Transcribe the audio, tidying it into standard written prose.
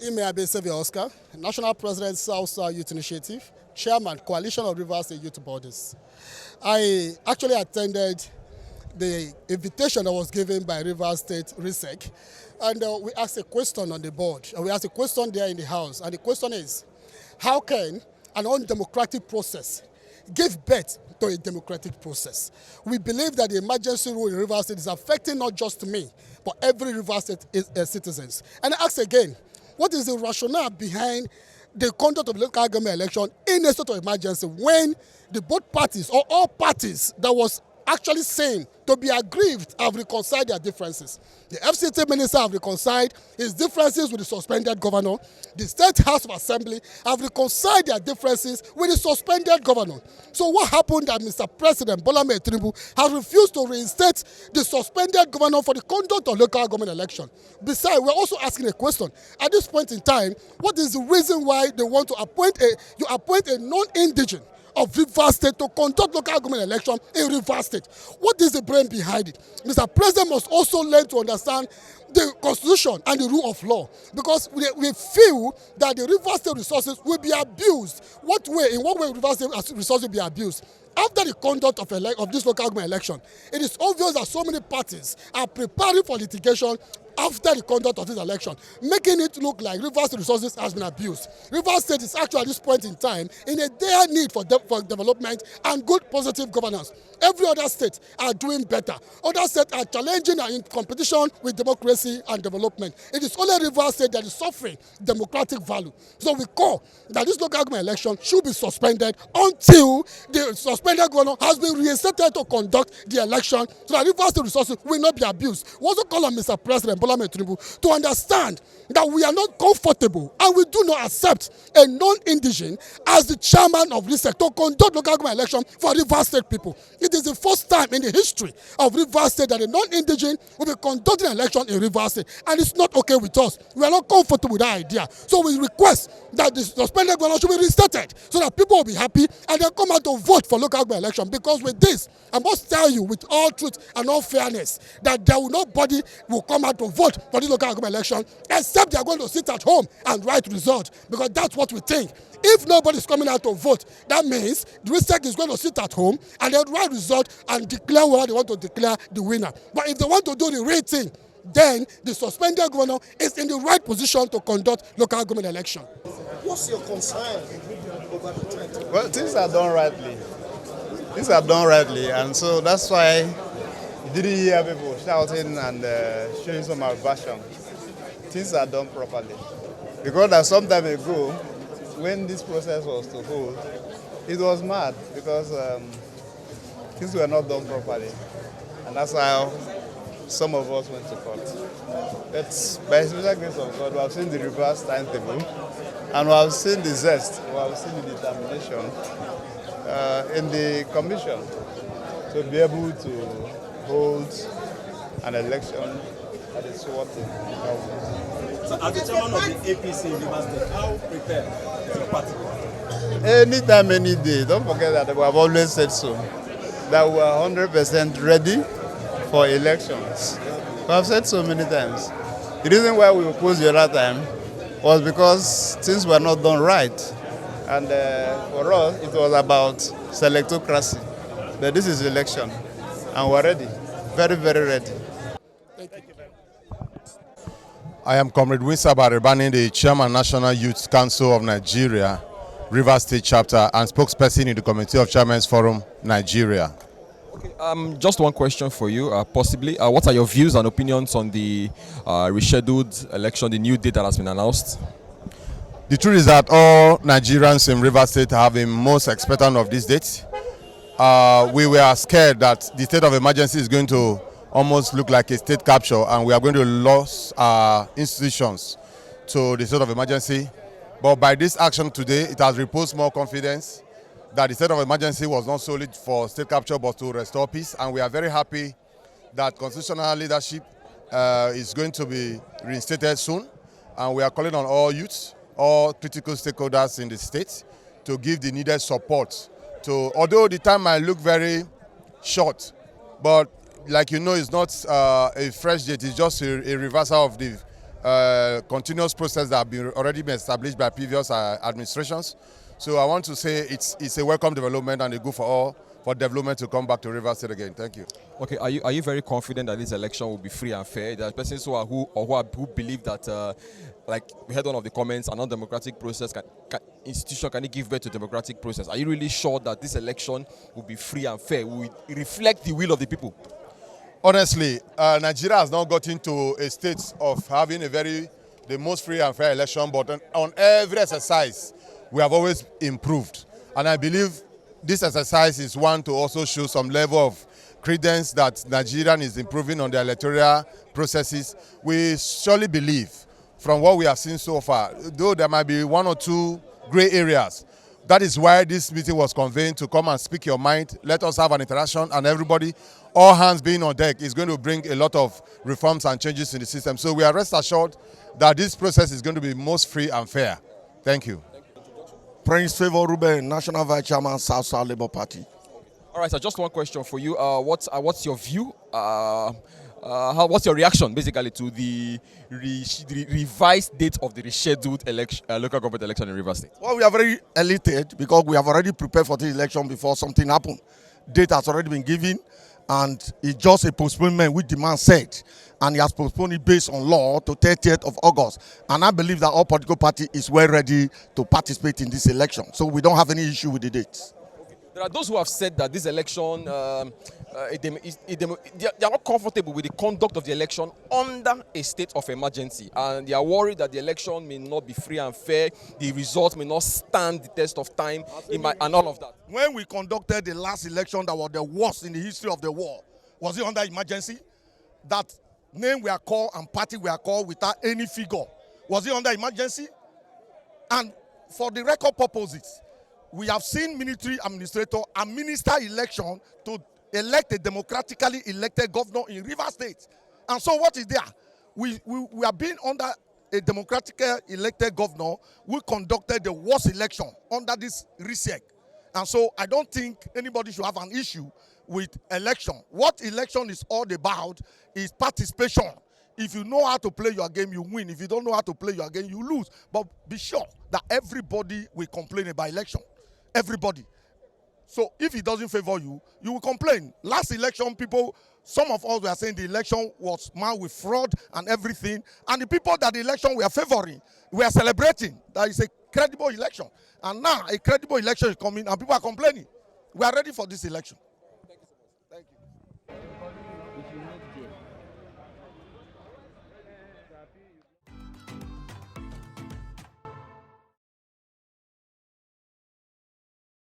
Ime Oscar, National President, South Youth Initiative, Chairman, Coalition of Rivers State Youth Bodies. I actually attended the invitation that was given by Rivers State RISEC, and we asked a question on the board, and we asked a question there in the House, and the question is, how can an undemocratic process give birth to a democratic process? We believe that the emergency rule in Rivers State is affecting not just me, but every Rivers State citizens. And I ask again, what is the rationale behind the conduct of local government election in a state of emergency when the both parties or all parties that was actually saying to be aggrieved have reconciled their differences? The FCT minister have reconciled his differences with the suspended governor. The State House of Assembly have reconciled their differences with the suspended governor. So what happened that Mr. President TINUBU has refused to reinstate the suspended governor for the conduct of local government election? Besides, we're also asking a question. At this point in time, what is the reason why they want to appoint a non-indigent of Rivers State to conduct local government election in Rivers State? What is the brain behind it? Mr. President must also learn to understand the Constitution and the rule of law, because we feel that the Rivers State resources will be abused. In what way Rivers State resources will be abused? After the conduct of this local government election, it is obvious that so many parties are preparing for litigation after the conduct of this election, making it look like Rivers State resources has been abused. Rivers State is actually at this point in time in a dire need for development and good positive governance. Every other state are doing better. Other states are challenging and in competition with democracy and development. It is only Rivers State that is suffering democratic value. So we call that this local government election should be suspended until the suspended governor has been reinstated to conduct the election, so that Rivers State resources will not be abused. We also call on Mr. President TINUBU to understand that we are not comfortable and we do not accept a non-indigent as the chairman of RISEC to conduct local government election for Rivers State people. It is the first time in the history of Rivers State that a non-indigent will be conducting an election in Rivers State, and it's not okay with us. We are not comfortable with that idea. So we request that the suspended governor should be reinstated so that people will be happy and then come out to vote for local government election. Because with this, I must tell you with all truth and all fairness that nobody will come out to vote for the local government election except they are going to sit at home and write result, because that's what we think. If nobody is coming out to vote, that means the RISEC is going to sit at home and then write result and declare whether they want to declare the winner. But if they want to do the real thing, then the suspended governor is in the right position to conduct local government election. What's your concern over the trend? Well, things are done rightly. Things are done rightly, and so that's why you didn't hear people shouting and showing some aversion. Things are done properly. Because some time ago, when this process was to hold, it was mad because things were not done properly. And that's how some of us went to court. But by the special grace of God, we have seen the reverse timetable, and we have seen the zest, we have seen the determination in the commission to be able to hold an election at a sorting government. So as the chairman of the APC in Rivers State, how prepared is your party? Anytime, any day. Don't forget that we have always said so, that we are 100% ready for elections. We have said so many times. The reason why we opposed the other time was because things were not done right. And for us, it was about selectocracy. But this is election, and we're ready, very, very ready. Thank you. I am Comrade Winsor Barebani, the Chairman, National Youth Council of Nigeria, Rivers State Chapter, and spokesperson in the Committee of Chairmen's Forum, Nigeria. Okay, just one question for you, possibly. What are your views and opinions on the rescheduled election, the new date that has been announced? The truth is that all Nigerians in Rivers State have been most expectant of this date. We were scared that the state of emergency is going to almost look like a state capture, and we are going to lose our institutions to the state of emergency. But by this action today, it has reposed more confidence that the state of emergency was not solely for state capture but to restore peace. And we are very happy that constitutional leadership is going to be reinstated soon. And we are calling on all youths, all critical stakeholders in the state to give the needed support. Although the time might look very short, but like you know, it's not a fresh date, it's just a reversal of the continuous process that have already been established by previous administrations. So I want to say it's a welcome development and a good for all for development to come back to Rivers State again. Thank you. Okay, are you very confident that this election will be free and fair? There are persons who believe that, like we heard one of the comments, a non-democratic process institution can give birth to democratic process. Are you really sure that this election will be free and fair? Will it reflect the will of the people? Honestly, Nigeria has now got into a state of having the most free and fair election, but on every exercise, we have always improved. And I believe this exercise is one to also show some level of credence that Nigerian is improving on the electoral processes. We surely believe, from what we have seen so far, though there might be one or two gray areas, that is why this meeting was convened, to come and speak your mind. Let us have an interaction, and everybody, all hands being on deck, is going to bring a lot of reforms and changes in the system. So we are rest assured that this process is going to be most free and fair. Thank you. Prince Favor Ruben, National Vice Chairman, South Labour Party. All right, so just one question for you. What's your view? What's your reaction, basically, to the revised date of the rescheduled local government election in Rivers State? Well, we are very elated because we have already prepared for this election before something happened. Date has already been given, and it's just a postponement which the man said. And he has postponed it based on law to 30th of August. And I believe that all political party is well ready to participate in this election. So we don't have any issue with the dates. There are those who have said that this election, they are not comfortable with the conduct of the election under a state of emergency. And they are worried that the election may not be free and fair, the results may not stand the test of time, and all of that. When we conducted the last election that was the worst in the history of the war, was it under emergency? That name we are called and party we are called without any figure. Was it under emergency? And for the record purposes, we have seen military administrator administer election to elect a democratically elected governor in Rivers State. And so what is there? We are being under a democratically elected governor who conducted the worst election under this RISEC. And so I don't think anybody should have an issue with election. What election is all about is participation. If you know how to play your game, you win. If you don't know how to play your game, you lose. But be sure that everybody will complain about election. Everybody. So if it doesn't favor you, you will complain. Last election, some of us were saying the election was marked with fraud and everything. And the people that the election were favoring, we are celebrating that it's a credible election. And now a credible election is coming and people are complaining. We are ready for this election.